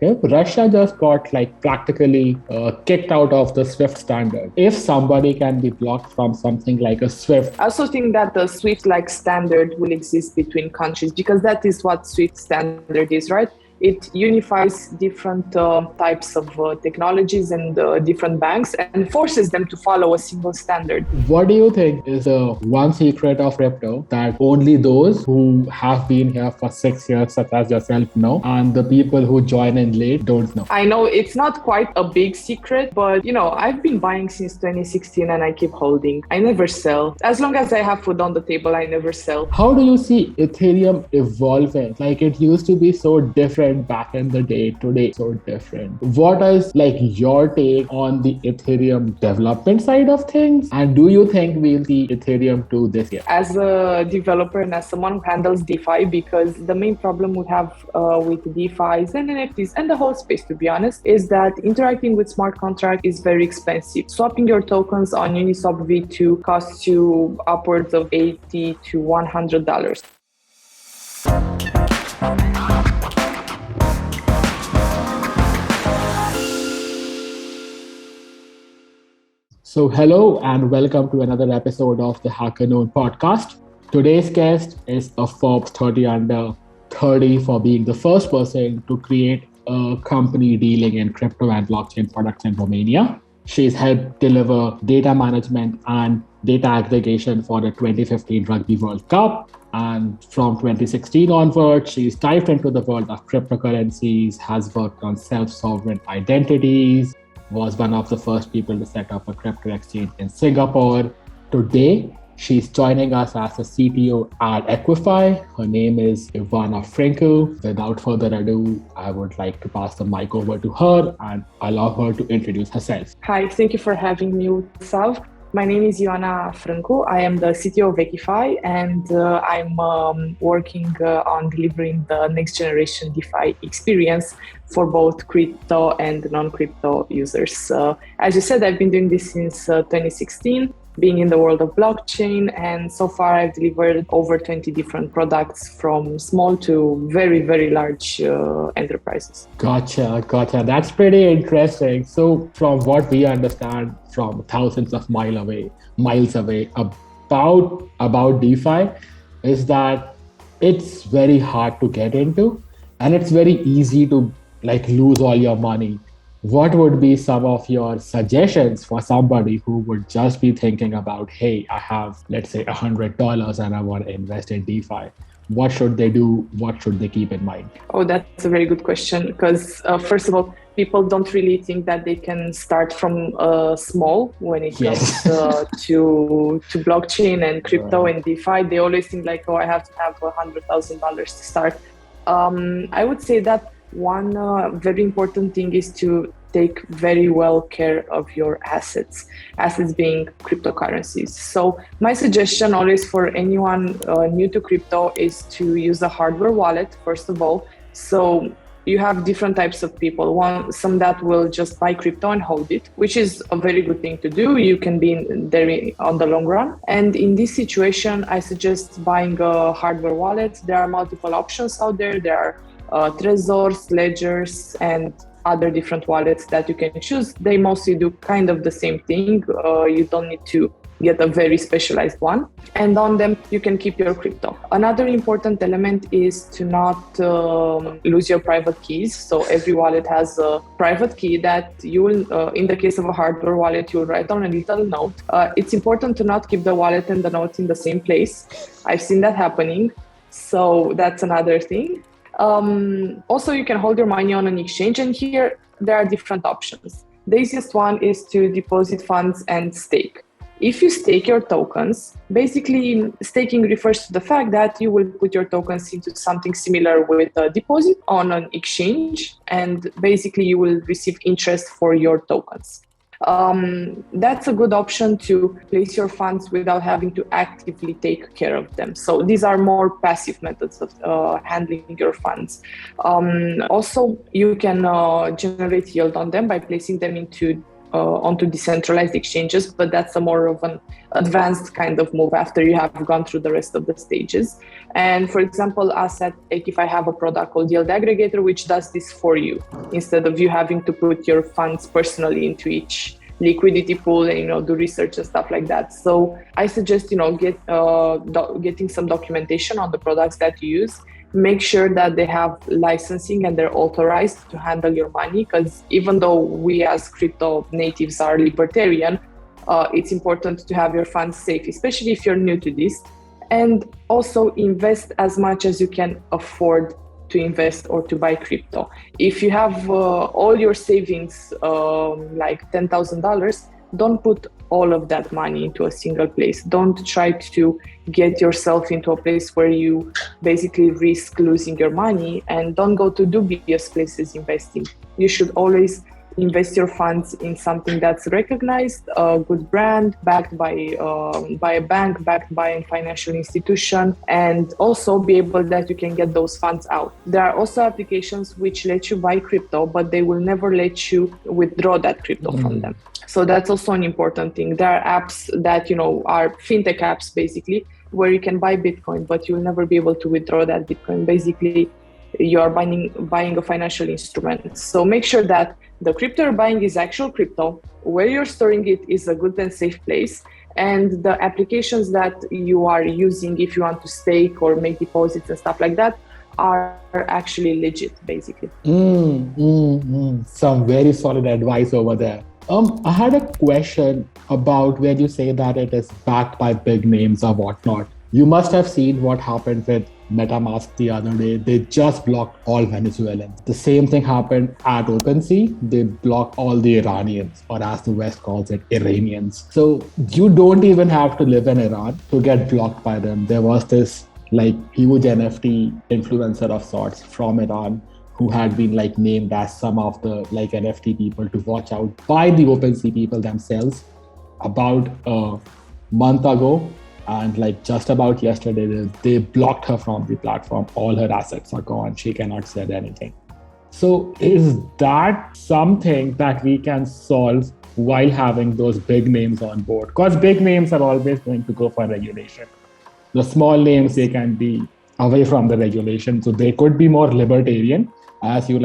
perspective, Russia just got practically kicked out of the SWIFT standard. If somebody can be blocked from something like a SWIFT. I also think that the SWIFT-like standard will exist between countries because that is what SWIFT standard is, right? It unifies different types of technologies and different banks and forces them to follow a single standard. What do you think is the one secret of crypto that only those who have been here for 6 years, such as yourself, know, and the people who join in late don't know? I know it's not quite a big secret, but I've been buying since 2016 and I keep holding. I never sell. As long as I have food on the table, I never sell. How do you see Ethereum evolving? It used to be so different back in the day, today so different. What is your take on the Ethereum development side of things? And do you think we'll see Ethereum 2 this year? As a developer and as someone who handles DeFi, because the main problem we have with DeFis and NFTs and the whole space, to be honest, is that interacting with smart contract is very expensive. Swapping your tokens on Uniswap V2 costs you upwards of $80 to $100. So hello and welcome to another episode of the HackerNoon Podcast. Today's guest is a Forbes 30 under 30 for being the first person to create a company dealing in crypto and blockchain products in Romania. She's helped deliver data management and data aggregation for the 2015 Rugby World Cup. And from 2016 onward, she's dived into the world of cryptocurrencies, has worked on self-sovereign identities, was one of the first people to set up a crypto exchange in Singapore. Today, she's joining us as a CTO at Equify. Her name is Ioana Frincu. Without further ado, I would like to pass the mic over to her and allow her to introduce herself. Hi, thank you for having me, Utsav. My name is Ioana Frincu. I am the CTO of Equify, and I'm working on delivering the next generation DeFi experience for both crypto and non-crypto users. As you said, I've been doing this since 2016, being in the world of blockchain, and so far I've delivered over 20 different products from small to very, very large enterprises. Gotcha. That's pretty interesting. So from what we understand from thousands of miles away about DeFi is that it's very hard to get into and it's very easy to lose all your money. What would be some of your suggestions for somebody who would just be thinking about, hey, I have, let's say, $100 and I want to invest in DeFi? What should they do? What should they keep in mind? Oh, that's a very good question because first of all, people don't really think that they can start from small when it comes to blockchain and crypto and DeFi. They always think I have to have $100,000 to start. I would say that one very important thing is to take very well care of your assets being cryptocurrencies. So my suggestion always for anyone new to crypto is to use a hardware wallet, first of all. So you have different types of people. Some that will just buy crypto and hold it, which is a very good thing to do. You can be in there on the long run. And in this situation, I suggest buying a hardware wallet. There are multiple options out there. There are Trezors, ledgers, and other different wallets that you can choose. They mostly do kind of the same thing. You don't need to get a very specialized one. And on them, you can keep your crypto. Another important element is to not lose your private keys. So every wallet has a private key that you will, in the case of a hardware wallet, you'll write on a little note. It's important to not keep the wallet and the note in the same place. I've seen that happening. So that's another thing. Also, you can hold your money on an exchange, and here there are different options. The easiest one is to deposit funds and stake. If you stake your tokens, basically staking refers to the fact that you will put your tokens into something similar with a deposit on an exchange, and basically you will receive interest for your tokens. That's a good option to place your funds without having to actively take care of them. So these are more passive methods of handling your funds. Also, you can generate yield on them by placing them into onto decentralized exchanges, but that's a more of an advanced kind of move after you have gone through the rest of the stages. And for example, us at Equify have a product called Yield Aggregator, which does this for you instead of you having to put your funds personally into each liquidity pool and do research and stuff like that. So I suggest getting some documentation on the products that you use. Make sure that they have licensing and they're authorized to handle your money, because even though we as crypto natives are libertarian, it's important to have your funds safe, especially if you're new to this. And also invest as much as you can afford to invest or to buy crypto. If you have all your savings, like $10,000, don't put all of that money into a single place. Don't try to get yourself into a place where you basically risk losing your money, and don't go to dubious places investing. You should always invest your funds in something that's recognized, a good brand, backed by a bank, backed by a financial institution, and also be able that you can get those funds out. There are also applications which let you buy crypto, but they will never let you withdraw that crypto from them. So that's also an important thing. There are apps that, are fintech apps basically, where you can buy Bitcoin, but you'll never be able to withdraw that Bitcoin. Basically, you are buying a financial instrument. So make sure that the crypto you're buying is actual crypto, where you're storing it is a good and safe place, and the applications that you are using, if you want to stake or make deposits and stuff like that, are actually legit, basically. Some very solid advice over there. I had a question about where you say that it is backed by big names or whatnot. You must have seen what happened with MetaMask the other day. They just blocked all Venezuelans. The same thing happened at OpenSea. They blocked all the Iranians, or as the West calls it, Iranians. So you don't even have to live in Iran to get blocked by them. There was this huge NFT influencer of sorts from Iran who had been named as some of the NFT people to watch out by the OpenSea people themselves about a month ago. And just about yesterday, they blocked her from the platform. All her assets are gone. She cannot say anything. So is that something that we can solve while having those big names on board? Because big names are always going to go for regulation. The small names, they can be away from the regulation. So they could be more libertarian, as you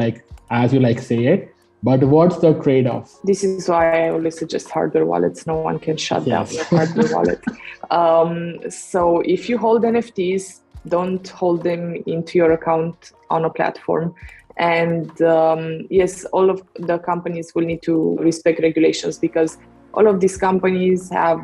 say it. But what's the trade-off? This is why I always suggest hardware wallets. No one can shut down your hardware wallet. So if you hold NFTs, don't hold them into your account on a platform. And yes, all of the companies will need to respect regulations, because all of these companies have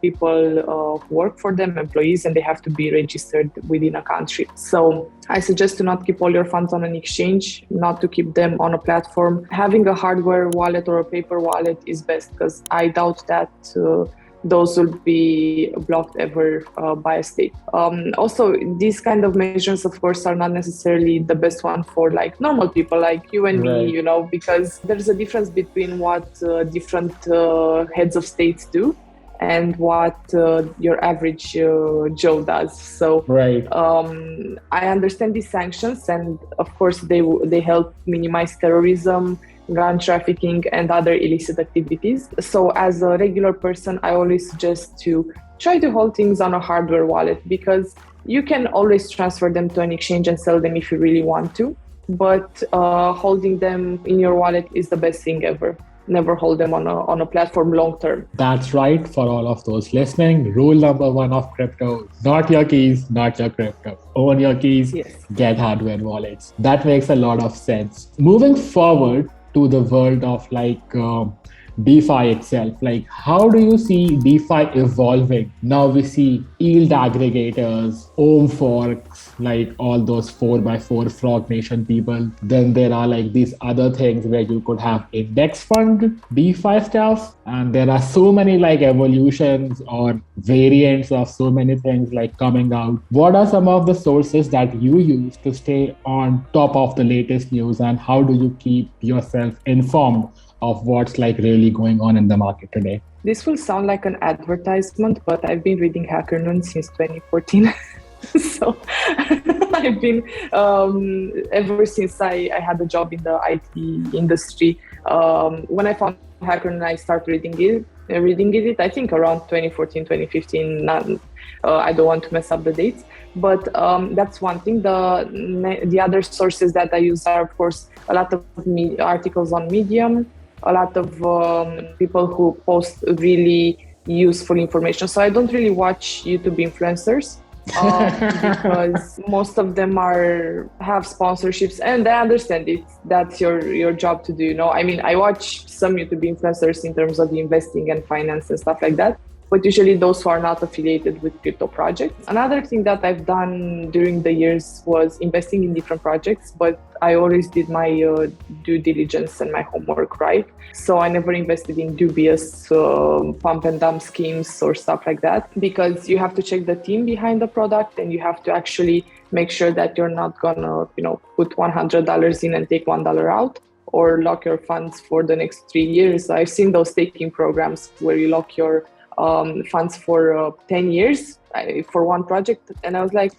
people who work for them, employees, and they have to be registered within a country. So I suggest to not keep all your funds on an exchange, not to keep them on a platform. Having a hardware wallet or a paper wallet is best, because I doubt that those will be blocked ever by a state. Also, these kind of measures, of course, are not necessarily the best one for normal people like you and me, because there's a difference between what different heads of states do and what your average Joe does. So I understand these sanctions, and of course they help minimize terrorism, gun trafficking, and other illicit activities. So as a regular person, I always suggest to try to hold things on a hardware wallet, because you can always transfer them to an exchange and sell them if you really want to. But holding them in your wallet is the best thing ever. Never hold them on a platform long term. That's right. For all of those listening, rule number 1 of crypto: not your keys, not your crypto. Own your keys, Get hardware wallets. That makes a lot of sense. Moving forward to the world of DeFi itself, how do you see DeFi evolving? Now we see yield aggregators, ohm forks, all those 4x4 Frog Nation people. Then there are these other things where you could have index fund DeFi stuff, and there are so many evolutions or variants of so many things coming out. What are some of the sources that you use to stay on top of the latest news, and how do you keep yourself informed of what's really going on in the market today? This will sound like an advertisement, but I've been reading HackerNoon since 2014. So I've been, ever since I had a job in the IT industry, when I found HackerNoon, I started reading it, I think around 2014, 2015. I don't want to mess up the dates, but that's one thing. The other sources that I use are, of course, a lot of articles on Medium, a lot of people who post really useful information. So I don't really watch YouTube influencers. Because most of them have sponsorships, and I understand it. That's your job to do. I mean, I watch some YouTube influencers in terms of the investing and finance and stuff like that, but usually those who are not affiliated with crypto projects. Another thing that I've done during the years was investing in different projects, but I always did my due diligence and my homework right. So I never invested in dubious pump and dump schemes or stuff like that, because you have to check the team behind the product, and you have to actually make sure that you're not gonna, put $100 in and take $1 out, or lock your funds for the next 3 years. I've seen those staking programs where you lock your funds for 10 years for one project, and I was like,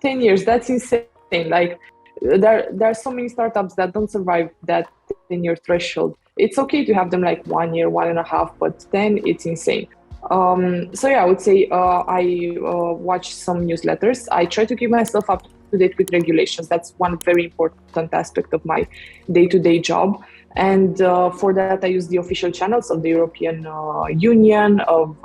10 years, that's insane. Like, there are so many startups that don't survive that 10-year threshold. It's okay to have them like 1 year, 1.5, but 10, it's insane. So yeah, I would say I watch some newsletters. I try to keep myself up to date with regulations. That's one very important aspect of my day-to-day job. And for that, I use the official channels of the European Union, of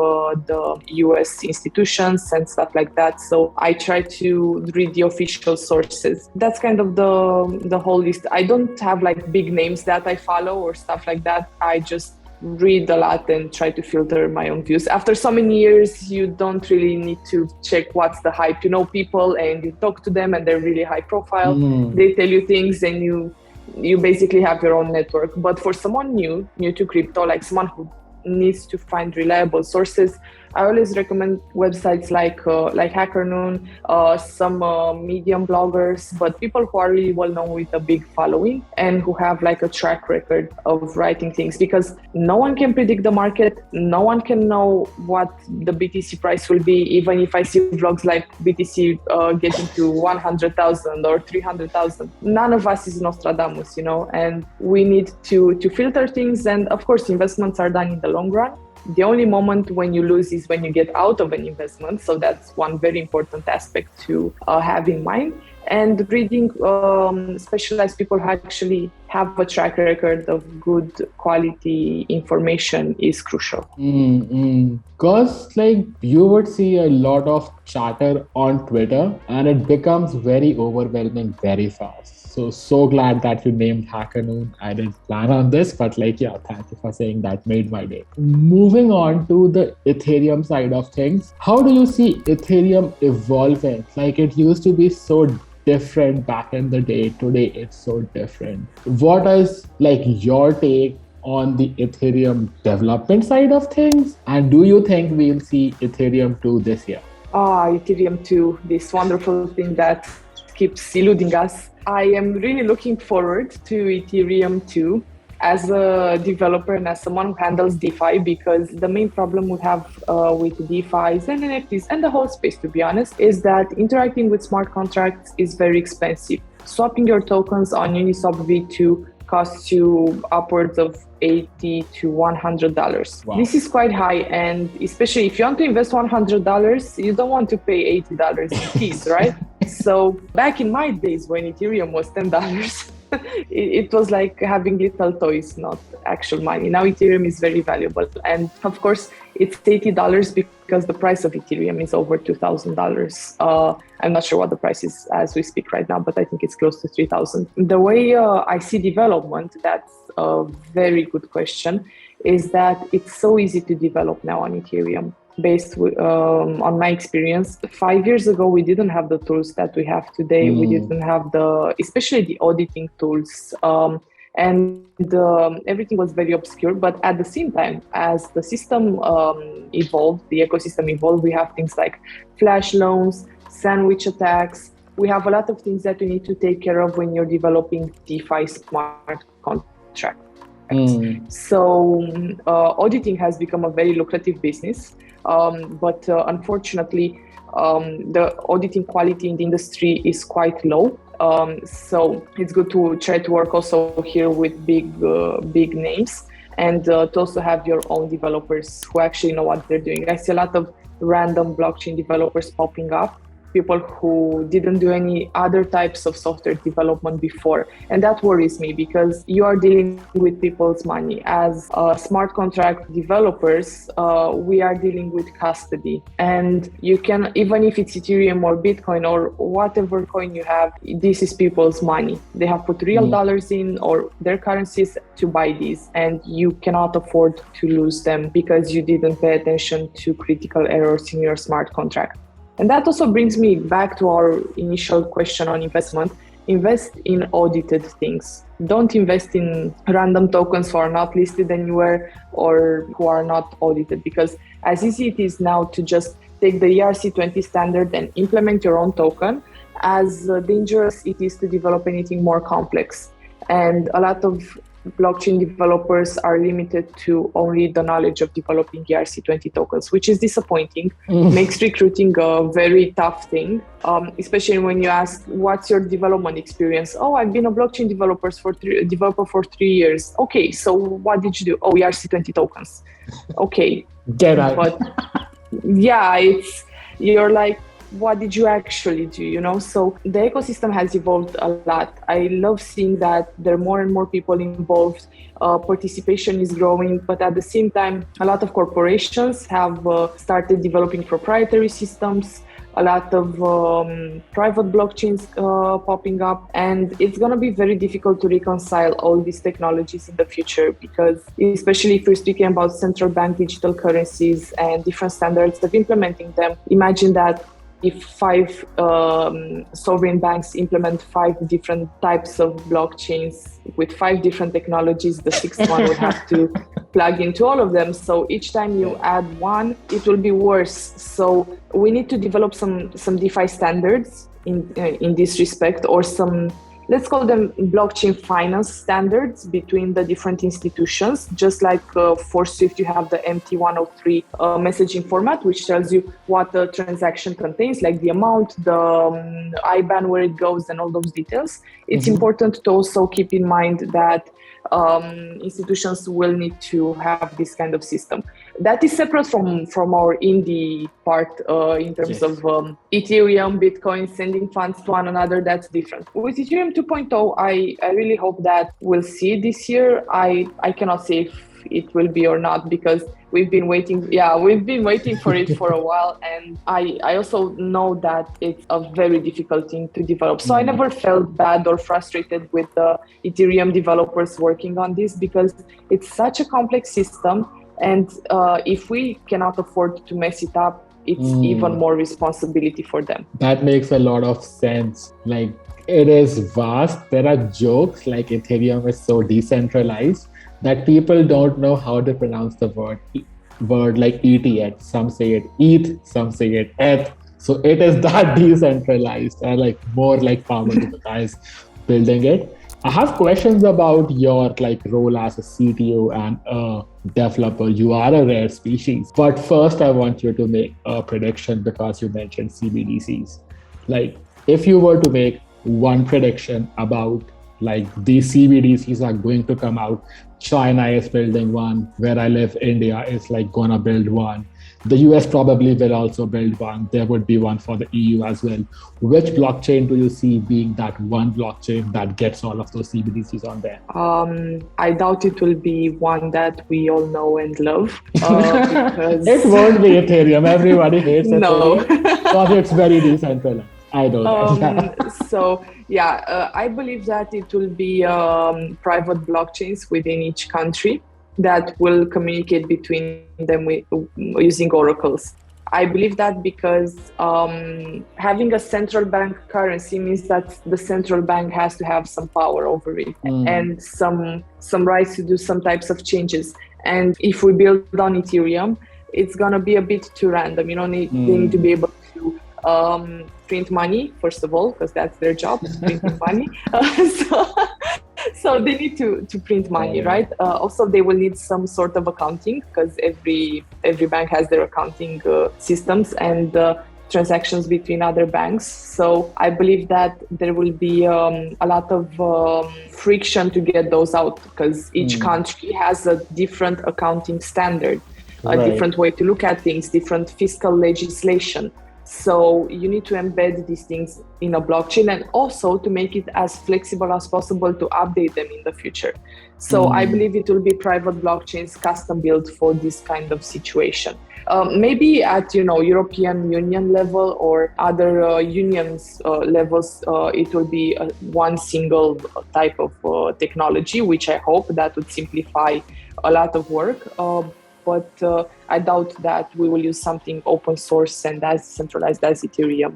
the US institutions and stuff like that. So I try to read the official sources. That's kind of the whole list. I don't have like big names that I follow or stuff like that. I just read a lot and try to filter my own views. After so many years, you don't really need to check what's the hype. You know people and you talk to them and they're really high profile. They tell you things and you basically have your own network. But for someone new to crypto, like someone who needs to find reliable sources, I always recommend websites like HackerNoon, some Medium bloggers, but people who are really well known with a big following and who have like a track record of writing things, because no one can predict the market. No one can know what the BTC price will be. Even if I see vlogs like BTC getting to 100,000 or 300,000, none of us is Nostradamus, and we need to filter things. And of course, investments are done in the long run. The only moment when you lose is when you get out of an investment. So that's one very important aspect to have in mind. And reading specialized people who actually have a track record of good quality information is crucial. Because you would see a lot of chatter on Twitter and it becomes very overwhelming very fast. So glad that you named HackerNoon. I didn't plan on this, but thank you for saying that. Made my day. Moving on to the Ethereum side of things, how do you see Ethereum evolving? It used to be so different back in the day. Today, it's so different. What is your take on the Ethereum development side of things? And do you think we'll see Ethereum 2 this year? Ethereum 2, this wonderful thing that keeps eluding us. I am really looking forward to Ethereum 2 as a developer and as someone who handles DeFi, because the main problem we have with DeFis and NFTs and the whole space, to be honest, is that interacting with smart contracts is very expensive. Swapping your tokens on Uniswap V2 costs you upwards of $80 to $100. Wow. This is quite high, and especially if you want to invest $100, you don't want to pay $80 in fees, right? So back in my days when Ethereum was $10, it was like having little toys, not actual money. Now Ethereum is very valuable, and of course it's $80 because the price of Ethereum is over $2,000. I'm not sure what the price is as we speak right now, but I think it's close to 3,000. The way I see development, that's a very good question, is that it's so easy to develop now on Ethereum. Based on my experience, 5 years ago, we didn't have the tools that we have today. We didn't have especially the auditing tools, and everything was very obscure. But at the same time, as the system evolved, the ecosystem evolved, we have things like flash loans, sandwich attacks. We have a lot of things that we need to take care of when you're developing DeFi smart contracts. So auditing has become a very lucrative business. But unfortunately, the auditing quality in the industry is quite low. So it's good to try to work also here with big names, and to also have your own developers who actually know what they're doing. I see a lot of random blockchain developers popping up, people who didn't do any other types of software development before. And that worries me, because you are dealing with people's money. As smart contract developers, we are dealing with custody. And you can, even if it's Ethereum or Bitcoin or whatever coin you have, this is people's money. They have put real dollars in or their currencies to buy these. And you cannot afford to lose them because you didn't pay attention to critical errors in your smart contract. And that also brings me back to our initial question on investment. Invest in audited things. Don't invest in random tokens who are not listed anywhere or who are not audited, because as easy it is now to just take the ERC20 standard and implement your own token, as dangerous it is to develop anything more complex. And a lot of blockchain developers are limited to only the knowledge of developing ERC20 tokens, which is disappointing. Makes recruiting a very tough thing, especially when you ask, what's your development experience? Oh, I've been a blockchain developer for 3 years. Okay, so what did you do? Oh, ERC20 tokens. Okay. Get out. But yeah, you're like, what did you actually do, So the ecosystem has evolved a lot. I love seeing that there are more and more people involved. Participation is growing, but at the same time, a lot of corporations have started developing proprietary systems, a lot of private blockchains popping up, and it's going to be very difficult to reconcile all these technologies in the future, because especially if we're speaking about central bank digital currencies and different standards of implementing them, imagine that if 5 sovereign banks implement 5 different types of blockchains with 5 different technologies, the 6th one would have to plug into all of them. So each time you add one, it will be worse. So we need to develop some DeFi standards in this respect, or some, let's call them blockchain finance standards between the different institutions. Just like for Swift, you have the MT103 messaging format, which tells you what the transaction contains, like the amount, the IBAN, where it goes, and all those details. It's important to also keep in mind that institutions will need to have this kind of system. That is separate from our indie part in terms of Ethereum, Bitcoin, sending funds to one another. That's different. With Ethereum 2.0, I really hope that we'll see it this year. I cannot say if it will be or not, because we've been waiting. Yeah, we've been waiting for it for a while, and I also know that it's a very difficult thing to develop. So I never felt bad or frustrated with the Ethereum developers working on this, because it's such a complex system, and if we cannot afford to mess it up, it's even more responsibility for them. That makes a lot of sense. Like, it is vast. There are jokes like Ethereum is so decentralized that people don't know how to pronounce the word like ETH. Some say it ETH, some say it ETH. So it is that decentralized, and like more like power to the guys building it. I have questions about your role as a CTO and a developer. You are a rare species. But first, I want you to make a prediction, because you mentioned CBDCs. If you were to make one prediction about these CBDCs are going to come out. China is building one. Where I live, India is gonna build one. The US probably will also build one. There would be one for the EU as well. Which blockchain do you see being that one blockchain that gets all of those CBDCs on there? I doubt it will be one that we all know and love. Because it won't be Ethereum. Everybody hates Ethereum. No. Because it's very decentralized. I know that. So I believe that it will be private blockchains within each country that will communicate between them using oracles. I believe that because having a central bank currency means that the central bank has to have some power over it and some rights to do some types of changes. And if we build on Ethereum, it's gonna be a bit too random. They need to be able to print money, first of all, because that's their job, is printing money. So they need to print money, right? Also, they will need some sort of accounting, because every bank has their accounting systems, and transactions between other banks. So I believe that there will be a lot of friction to get those out, because each country has a different accounting standard, a different way to look at things, different fiscal legislation. So you need to embed these things in a blockchain, and also to make it as flexible as possible to update them in the future. So I believe it will be private blockchains custom built for this kind of situation. Maybe at European Union level or other unions levels, it will be one single type of technology, which I hope that would simplify a lot of work. But I doubt that we will use something open source and as centralized as Ethereum.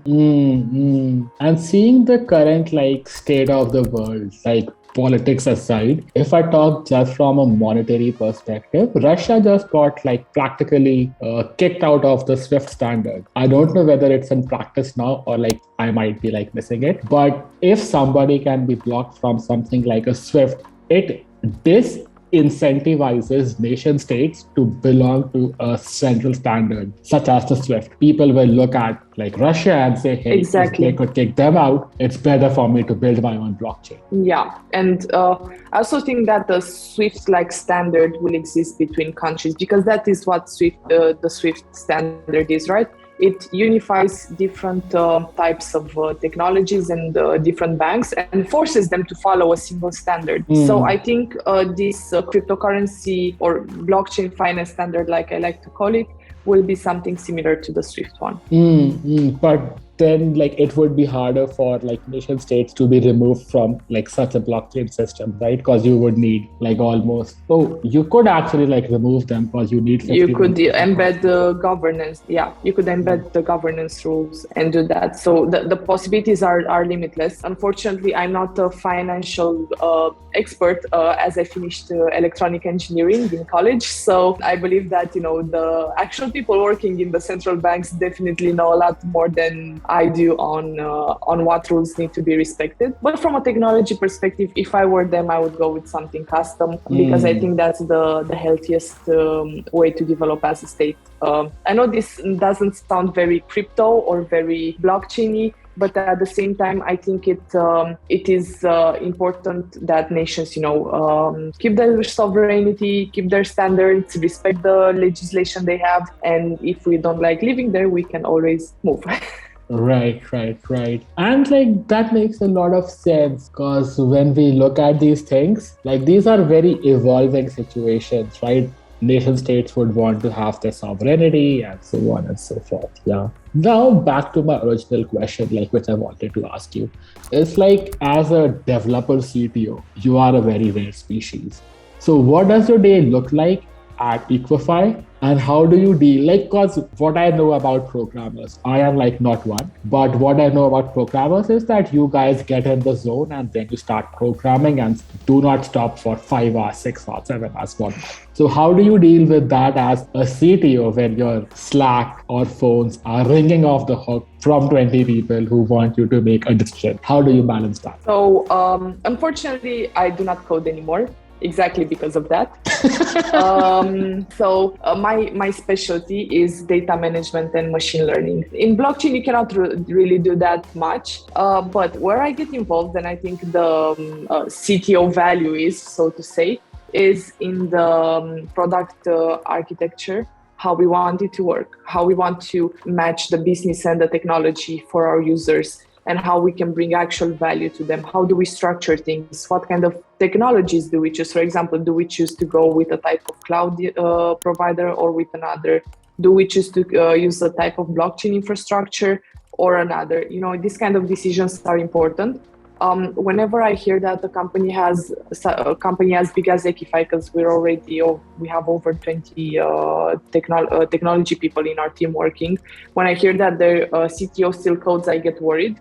And seeing the current state of the world, politics aside, if I talk just from a monetary perspective, Russia just got practically kicked out of the SWIFT standard. I don't know whether it's in practice now or I might be missing it. But if somebody can be blocked from something like a SWIFT, it disincentivizes nation states to belong to a central standard such as the SWIFT. People will look at Russia and say, hey, if they could kick them out, it's better for me to build my own blockchain. Yeah, and I also think that the SWIFT-like standard will exist between countries, because that is what the SWIFT standard is, right? It unifies different types of technologies and different banks and forces them to follow a single standard. So I think this cryptocurrency or blockchain finance standard, like I like to call it, will be something similar to the SWIFT one. But then it would be harder for nation states to be removed from such a blockchain system, right? Because you would need you could actually remove them, because you need 50. You could embed the governance. Yeah, you could embed the governance rules and do that. So the possibilities are limitless. Unfortunately, I'm not a financial expert as I finished electronic engineering in college. So I believe that the actual people working in the central banks definitely know a lot more than I do on what rules need to be respected. But from a technology perspective, if I were them, I would go with something custom, because I think that's the healthiest way to develop as a state. I know this doesn't sound very crypto or very blockchainy, but at the same time, I think it is important that nations, keep their sovereignty, keep their standards, respect the legislation they have, and if we don't like living there, we can always move. Right. And that makes a lot of sense, because when we look at these things, these are very evolving situations, right? Nation states would want to have their sovereignty and so on and so forth. Yeah. Now back to my original question, which I wanted to ask you. It's as a developer CTO, you are a very rare species. So what does your day look like at Equify, and how do you deal? Because what I know about programmers, I am not one, but what I know about programmers is that you guys get in the zone and then you start programming and do not stop for 5 hours, 6 hours, 7 hours, whatnot. So how do you deal with that as a CTO when your Slack or phones are ringing off the hook from 20 people who want you to make a decision? How do you balance that? So unfortunately, I do not code anymore. Exactly because of that. So my specialty is data management and machine learning. In blockchain, you cannot really do that much. But where I get involved, and I think the CTO value is, so to say, is in the product architecture, how we want it to work, how we want to match the business and the technology for our users, and how we can bring actual value to them. How do we structure things? What kind of technologies do we choose? For example, do we choose to go with a type of cloud provider or with another? Do we choose to use a type of blockchain infrastructure or another? These kind of decisions are important. Whenever I hear that a company as big as Equify, because we have over 20 technology people in our team working. When I hear that their CTO still codes, I get worried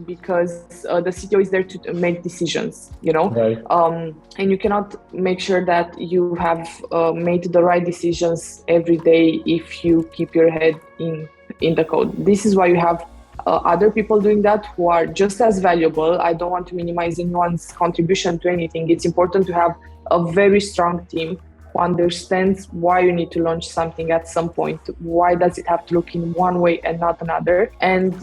because the CTO is there to make decisions, Right. And you cannot make sure that you have made the right decisions every day if you keep your head in the code. This is why you have other people doing that who are just as valuable. I don't want to minimize anyone's contribution to anything. It's important to have a very strong team who understands why you need to launch something at some point. Why does it have to look in one way and not another? And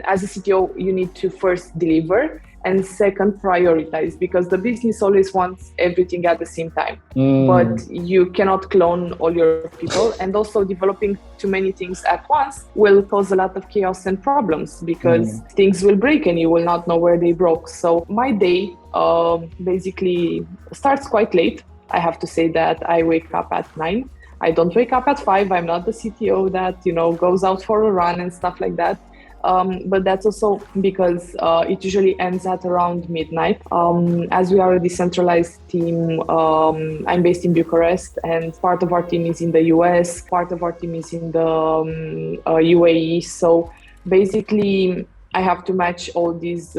as a CTO, you need to first deliver, and second, prioritize, because the business always wants everything at the same time. But you cannot clone all your people, and also developing too many things at once will cause a lot of chaos and problems, because things will break and you will not know where they broke. So my day basically starts quite late. I have to say that I wake up at 9. I don't wake up at 5. I'm not the CTO that, goes out for a run and stuff like that. But that's also because it usually ends at around midnight. As we are a decentralized team, I'm based in Bucharest, and part of our team is in the US, part of our team is in the UAE. So basically, I have to match all these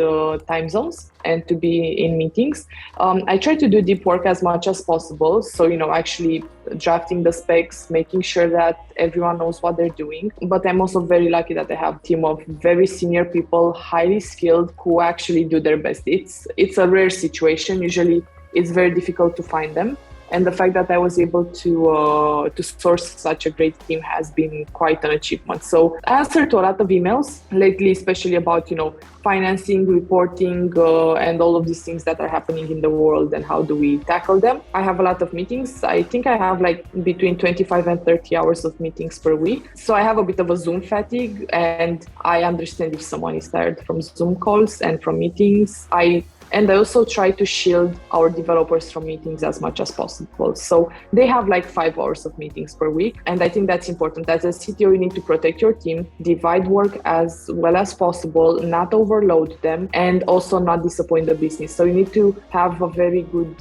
time zones and to be in meetings. I try to do deep work as much as possible. So, actually drafting the specs, making sure that everyone knows what they're doing. But I'm also very lucky that I have a team of very senior people, highly skilled, who actually do their best. It's a rare situation. Usually it's very difficult to find them. And the fact that I was able to source such a great team has been quite an achievement. So I answered to a lot of emails lately, especially about, financing, reporting, and all of these things that are happening in the world and how do we tackle them. I have a lot of meetings. I think I have between 25 and 30 hours of meetings per week. So I have a bit of a Zoom fatigue, and I understand if someone is tired from Zoom calls and from meetings. And I also try to shield our developers from meetings as much as possible. So they have 5 hours of meetings per week. And I think that's important. As a CTO, you need to protect your team, divide work as well as possible, not overload them, and also not disappoint the business. So you need to have a very good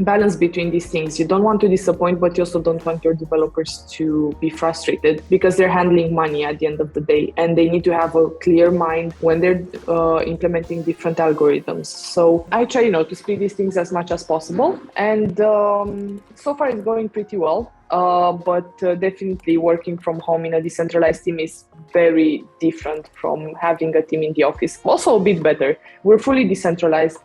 balance between these things. You don't want to disappoint, but you also don't want your developers to be frustrated, because they're handling money at the end of the day. And they need to have a clear mind when they're implementing different algorithms. So I try, to split these things as much as possible. And so far it's going pretty well. But definitely working from home in a decentralized team is very different from having a team in the office. Also a bit better. We're fully decentralized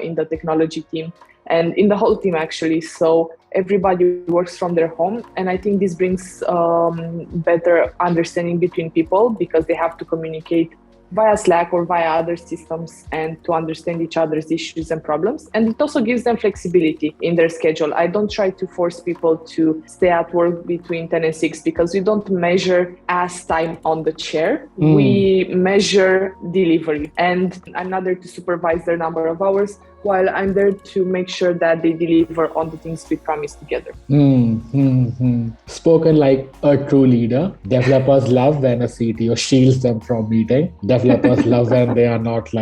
in the technology team and in the whole team, actually. So everybody works from their home. And I think this brings better understanding between people, because they have to communicate via Slack or via other systems and to understand each other's issues and problems. And it also gives them flexibility in their schedule. I don't try to force people to stay at work between 10 and 6, because we don't measure as time on the chair. We measure delivery. And I'm not there to supervise their number of hours, while I'm there to make sure that they deliver on the things we promised together. Spoken like a true leader. Developers love when a CTO shields them from meeting. Developers love when they are not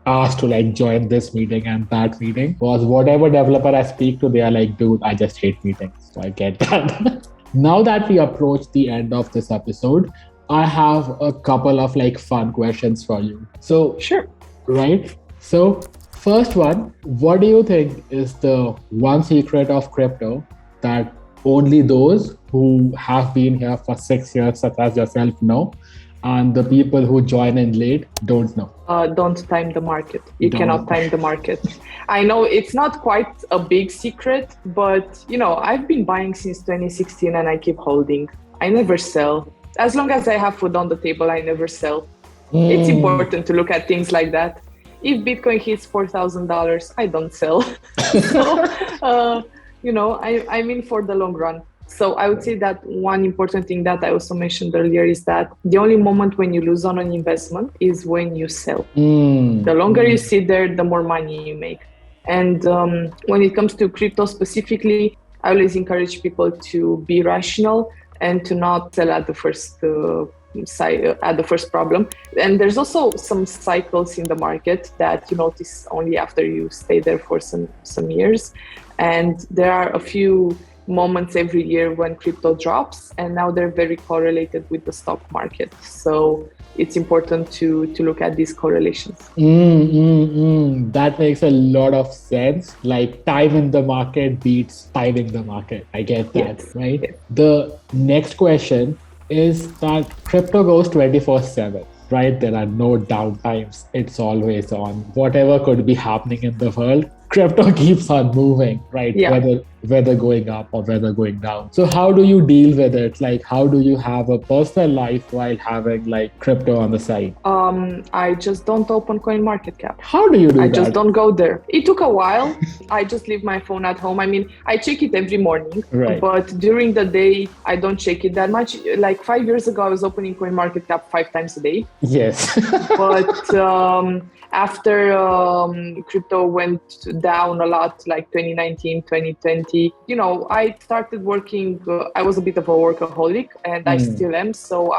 asked to join this meeting and that meeting. Because whatever developer I speak to, they are dude, I just hate meetings. So I get that. Now that we approach the end of this episode, I have a couple of fun questions for you. So, sure. Right? So, first one, what do you think is the one secret of crypto that only those who have been here for 6 years, such as yourself, know, and the people who join in late don't know? Don't time the market. You cannot time the market. I know it's not quite a big secret, but I've been buying since 2016 and I keep holding. I never sell. As long as I have food on the table, I never sell. It's important to look at things like that. If Bitcoin hits $4,000, I don't sell. So, I'm in for the long run. So I would say that one important thing that I also mentioned earlier is that the only moment when you lose on an investment is when you sell. The longer you sit there, the more money you make. And when it comes to crypto specifically, I always encourage people to be rational and to not sell at the first at the first problem. And there's also some cycles in the market that you notice only after you stay there for some years. And there are a few moments every year when crypto drops, and now they're very correlated with the stock market. So it's important to look at these correlations. That makes a lot of sense. Time in the market beats timing the market. I get that, yes. Right? Yes. The next question is that crypto goes 24/7, right? There are no downtimes. It's always on. Whatever could be happening in the world, crypto keeps on moving, right? Yeah. Whether whether going up or whether going down. So how do you deal with it? Like, how do you have a personal life while having like crypto on the side? I just don't open CoinMarketCap. How do you do I that? just don't go there. It took a while. I just leave my phone at home. I mean, I check it every morning, Right. but during the day, I don't check it that much. Like 5 years ago, I was opening CoinMarketCap 5 times a day. Yes. But after crypto went down a lot, like 2019, 2020, I started working. I was a bit of a workaholic, and I still am. So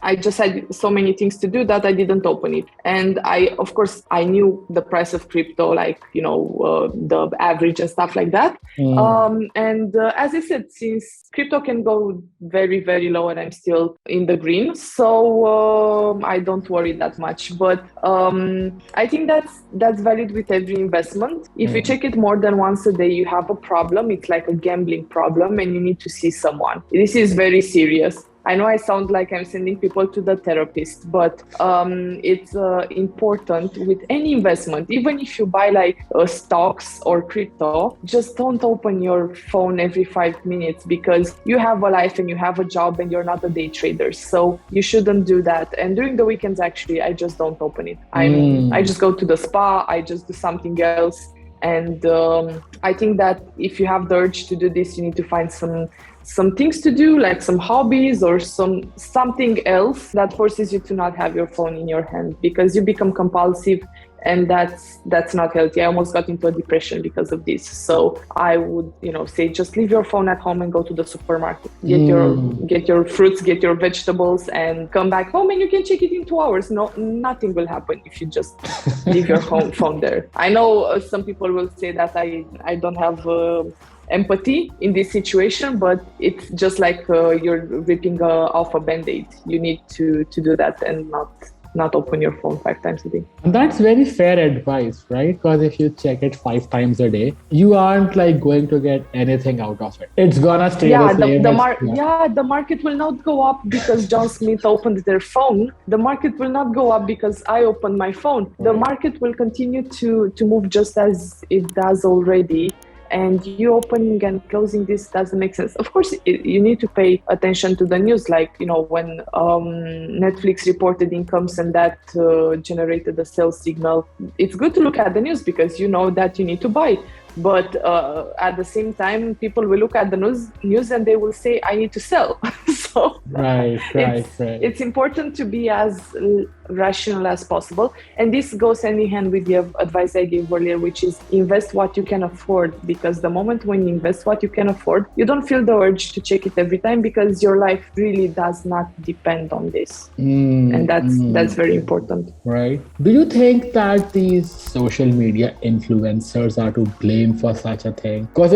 I just had so many things to do that I didn't open it. And of course, I knew the price of crypto, like, the average and stuff like that. And as I said, since crypto can go very, very low and I'm still in the green, so I don't worry that much. But I think that's valid with every investment. If you check it more than once a day, you have a problem. It's like a gambling problem and you need to see someone. This is very serious. I know I sound like I'm sending people to the therapist, but it's important with any investment. Even if you buy like stocks or crypto, just don't open your phone every 5 minutes, because you have a life and you have a job and you're not a day trader. So you shouldn't do that. And during the weekends, actually, I just don't open it. I just go to the spa. I just do something else. And I think that if you have the urge to do this, you need to find some things to do, like some hobbies or something else that forces you to not have your phone in your hand, because you become compulsive, and that's not healthy. I almost got into a depression because of this. So I would, say just leave your phone at home and go to the supermarket, get your fruits, get your vegetables, and come back home, and you can check it in 2 hours. No, nothing will happen if you just leave your phone there. I know some people will say that I don't have empathy in this situation, but it's just like you're ripping off a band-aid. You need to do that and not open your phone 5 times a day. And that's very fair advice, right? Because if you check it 5 times a day, you aren't like going to get anything out of it. It's gonna stay the same. The market will not go up because John Smith opened their phone. The market will not go up because I opened my phone. The market will continue to move just as it does already. And you opening and closing this doesn't make sense. Of course, you need to pay attention to the news, like, when Netflix reported incomes and that generated a sales signal. It's good to look at the news because you know that you need to buy. But at the same time, people will look at the news and they will say, I need to sell. So it's important to be as rational as possible. And this goes hand in hand with the advice I gave earlier, which is invest what you can afford. Because the moment when you invest what you can afford, you don't feel the urge to check it every time, because your life really does not depend on this. And that's very important. Right. Do you think that these social media influencers are to blame for such a thing? Because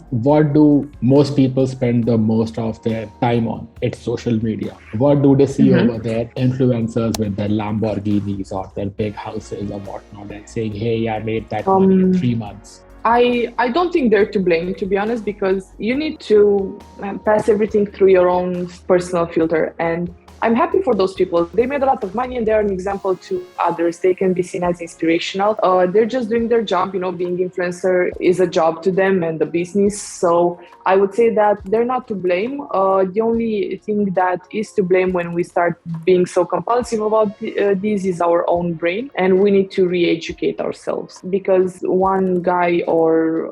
what do most people spend the most of their time on? It's social media. What do they see over there? Influencers with their Lamborghinis or their big houses or whatnot, and saying, hey, I made that money in 3 months. I don't think they're to blame, to be honest, because you need to pass everything through your own personal filter. And I'm happy for those people. They made a lot of money and they're an example to others. They can be seen as inspirational. They're just doing their job. Being influencer is a job to them and a business. So I would say that they're not to blame. The only thing that is to blame when we start being so compulsive about this is our own brain. And we need to re-educate ourselves, because one guy or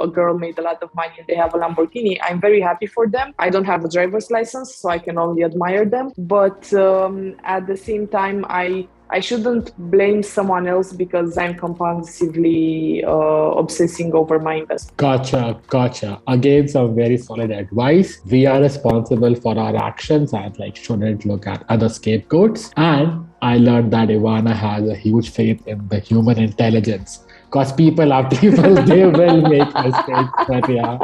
a girl made a lot of money and they have a Lamborghini. I'm very happy for them. I don't have a driver's license, so I can only admire them. But at the same time, I shouldn't blame someone else because I'm compulsively obsessing over my investment. Gotcha. Again, some very solid advice. We are responsible for our actions and shouldn't look at other scapegoats. And I learned that Ioana has a huge faith in the human intelligence. Because people are people, they will make mistakes. But yeah.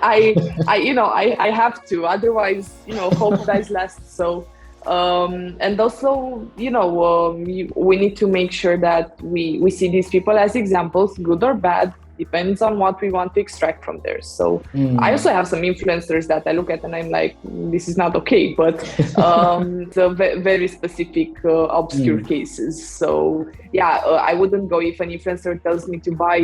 I have to, otherwise, hope dies last. So, and also, we need to make sure that we see these people as examples, good or bad. Depends on what we want to extract from there. So I also have some influencers that I look at and I'm like, this is not okay, but the very specific obscure cases. So I wouldn't go if an influencer tells me to buy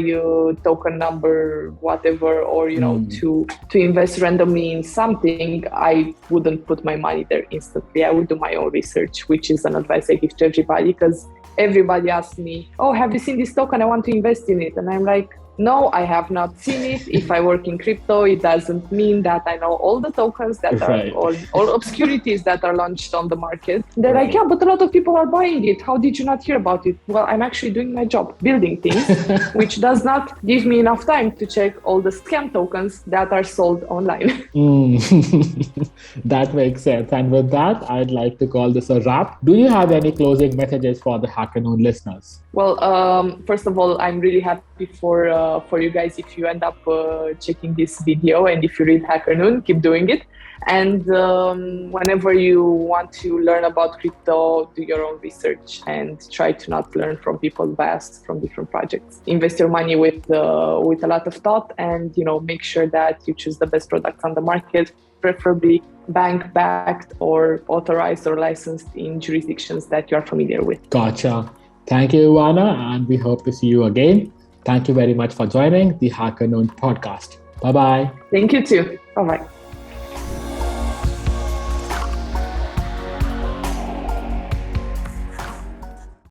token number whatever, or to invest randomly in something. I wouldn't put my money there instantly. I would do my own research, which is an advice I give to everybody, because everybody asks me, oh, have you seen this token? I want to invest in it. And I'm like, no, I have not seen it. If I work in crypto, it doesn't mean that I know all the tokens that are all obscurities that are launched on the market. They're like, yeah, but a lot of people are buying it. How did you not hear about it? Well, I'm actually doing my job, building things, which does not give me enough time to check all the scam tokens that are sold online. That makes sense. And with that, I'd like to call this a wrap. Do you have any closing messages for the HackerNoon listeners? Well, first of all, I'm really happy for you guys if you end up checking this video, and if you read HackerNoon, keep doing it. And whenever you want to learn about crypto, do your own research and try to not learn from people biased from different projects. Invest your money with a lot of thought, and make sure that you choose the best products on the market, preferably bank-backed or authorized or licensed in jurisdictions that you are familiar with. Gotcha. Thank you, Ioana, and we hope to see you again. Thank you very much for joining the HackerNoon podcast. Bye-bye. Thank you too. Bye-bye.